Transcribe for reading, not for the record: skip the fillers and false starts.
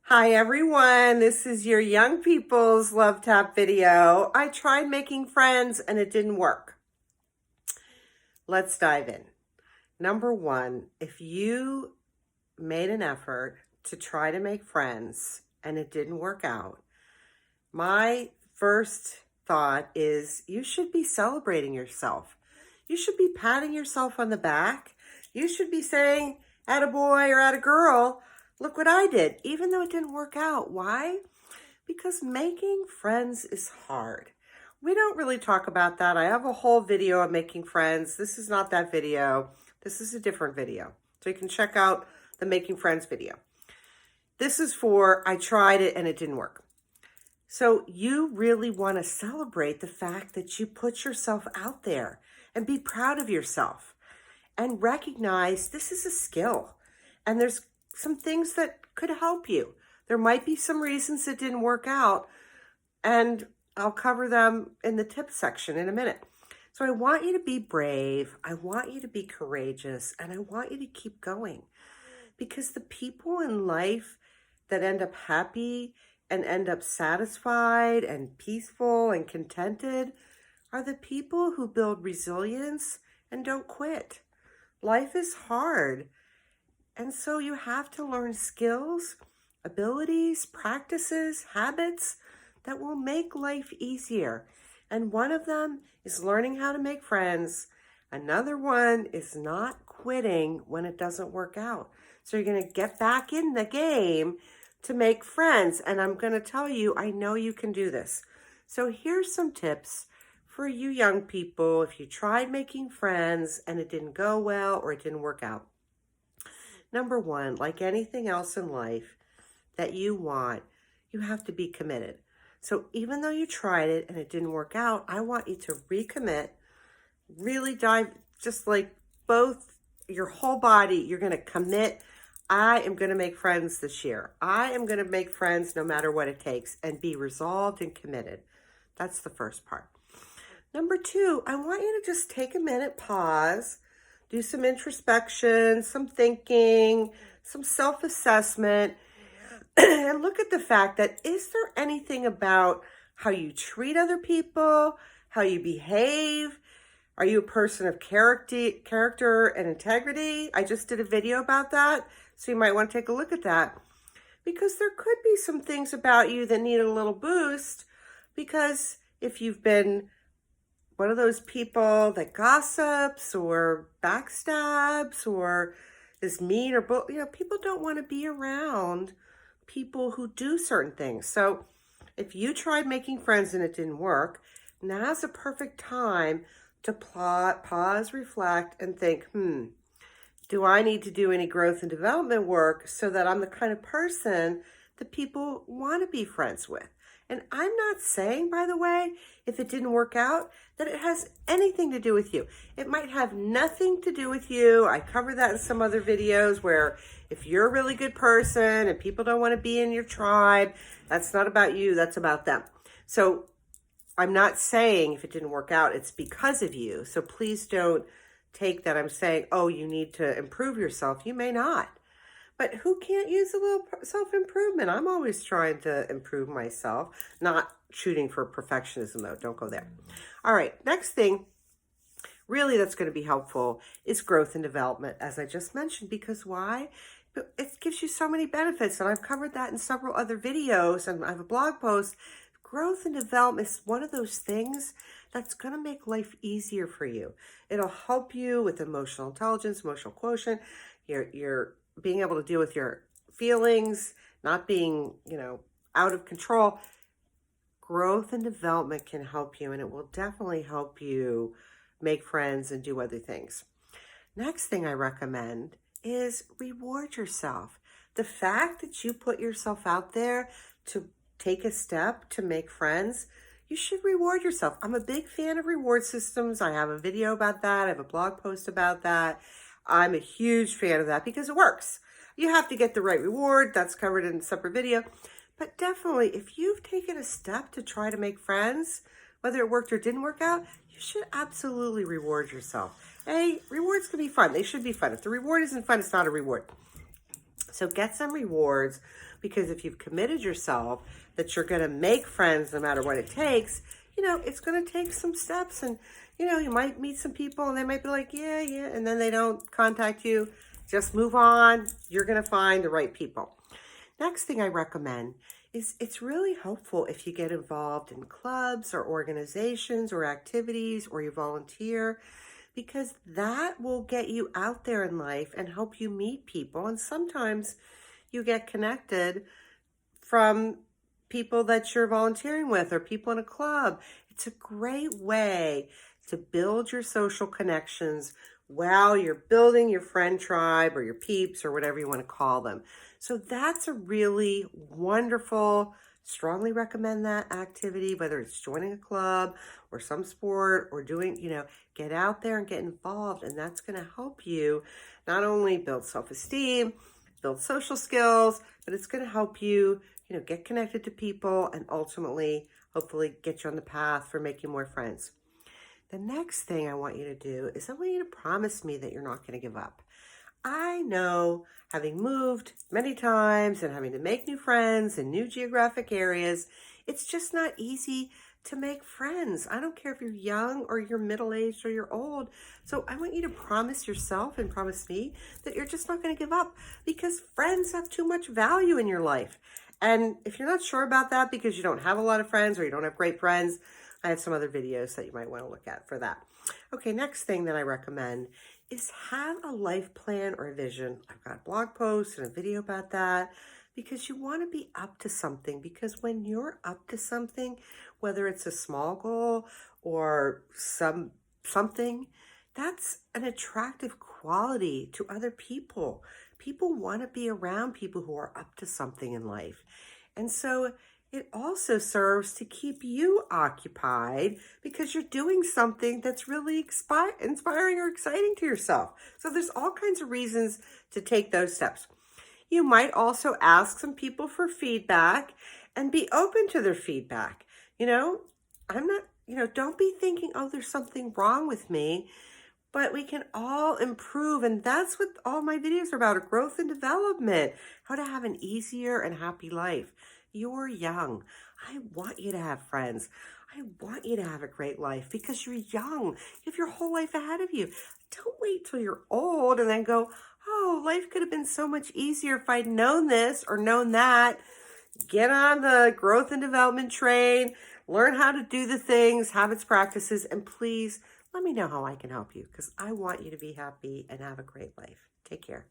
Hi everyone, this is your young people's love tap video. I tried making friends and it didn't work. Let's dive in. Number one, if you made an effort to try to make friends and it didn't work out, my first thought is you should be celebrating yourself. You should be patting yourself on the back. You should be saying, attaboy or attagirl, look what I did, even though it didn't work out. Why? Because making friends is hard. We don't really talk about that. I have a whole video on making friends. This is not that video. This is a different video. So you can check out the making friends video. This is for I tried it and it didn't work. So you really want to celebrate the fact that you put yourself out there and be proud of yourself and recognize this is a skill and there's some things that could help you. There might be some reasons it didn't work out, and I'll cover them in the tips section in a minute. So I want you to be brave. I want you to be courageous, and I want you to keep going, because the people in life that end up happy and end up satisfied and peaceful and contented are the people who build resilience and don't quit. Life is hard, and so you have to learn skills, abilities, practices, habits that will make life easier. And one of them is learning how to make friends. Another one is not quitting when it doesn't work out. So you're going to get back in the game to make friends. And I'm going to tell you, I know you can do this. So here's some tips for you young people if you tried making friends and it didn't go well or it didn't work out. Number one, like anything else in life that you want, you have to be committed. So even though you tried it and it didn't work out, I want you to recommit, really dive, just like both your whole body, you're going to commit. I am going to make friends this year. I am going to make friends no matter what it takes, and be resolved and committed. That's the first part. Number two, I want you to just take a minute, pause, do some introspection, some thinking, some self-assessment, and look at the fact that, is there anything about how you treat other people, how you behave? Are you a person of character and integrity? I just did a video about that, so you might want to take a look at that, because there could be some things about you that need a little boost, because if you've been one of those people that gossips or backstabs or is mean or, people don't want to be around people who do certain things. So if you tried making friends and it didn't work, now's a perfect time to pause, reflect, and think, do I need to do any growth and development work so that I'm the kind of person that people want to be friends with? And I'm not saying, by the way, if it didn't work out, that it has anything to do with you. It might have nothing to do with you. I cover that in some other videos where if you're a really good person and people don't want to be in your tribe, that's not about you, that's about them. So I'm not saying if it didn't work out, it's because of you. So please don't take that I'm saying, oh, you need to improve yourself. You may not. But who can't use a little self-improvement? I'm always trying to improve myself, not shooting for perfectionism, though. Don't go there. All right, next thing really that's going to be helpful is growth and development, as I just mentioned, because why? It gives you so many benefits, and I've covered that in several other videos, and I have a blog post. Growth and development is one of those things that's going to make life easier for you. It'll help you with emotional intelligence, emotional quotient, your being able to deal with your feelings, not being, out of control. Growth and development can help you, and it will definitely help you make friends and do other things. Next thing I recommend is reward yourself. The fact that you put yourself out there to take a step to make friends, you should reward yourself. I'm a big fan of reward systems. I have a video about that. I have a blog post about that. I'm a huge fan of that because it works. You have to get the right reward. That's covered in a separate video. But definitely, if you've taken a step to try to make friends, whether it worked or didn't work out, you should absolutely reward yourself. Hey, rewards can be fun. They should be fun. If the reward isn't fun, it's not a reward. So get some rewards, because if you've committed yourself that you're going to make friends no matter what it takes, it's going to take some steps. And, you might meet some people and they might be like, yeah, yeah. And then they don't contact you. Just move on. You're going to find the right people. Next thing I recommend is it's really helpful if you get involved in clubs or organizations or activities, or you volunteer, because that will get you out there in life and help you meet people. And sometimes you get connected from people that you're volunteering with or people in a club. It's a great way to build your social connections while you're building your friend tribe or your peeps or whatever you want to call them. So that's a really wonderful, strongly recommend that activity, whether it's joining a club or some sport or doing, get out there and get involved. And that's going to help you not only build self-esteem, build social skills, but it's going to help you, get connected to people and ultimately, hopefully, get you on the path for making more friends. The next thing I want you to do is I want you to promise me that you're not going to give up. I know, having moved many times and having to make new friends in new geographic areas, it's just not easy to make friends. I don't care if you're young or you're middle-aged or you're old. So I want you to promise yourself and promise me that you're just not going to give up, because friends have too much value in your life. And if you're not sure about that because you don't have a lot of friends or you don't have great friends, I have some other videos that you might want to look at for that. Okay, next thing that I recommend is have a life plan or a vision. I've got a blog post and a video about that, because you want to be up to something. Because when you're up to something, whether it's a small goal or something, that's an attractive quality to other people. People want to be around people who are up to something in life. And so it also serves to keep you occupied, because you're doing something that's really inspiring or exciting to yourself. So there's all kinds of reasons to take those steps. You might also ask some people for feedback and be open to their feedback. Don't be thinking, oh, there's something wrong with me, but we can all improve. And that's what all my videos are about, growth and development, how to have an easier and happy life. You're young. I want you to have friends. I want you to have a great life, because you're young. You have your whole life ahead of you. Don't wait till you're old and then go, oh, life could have been so much easier if I'd known this or known that. Get on the growth and development train, learn how to do the things, habits, practices, and please let me know how I can help you, because I want you to be happy and have a great life. Take care.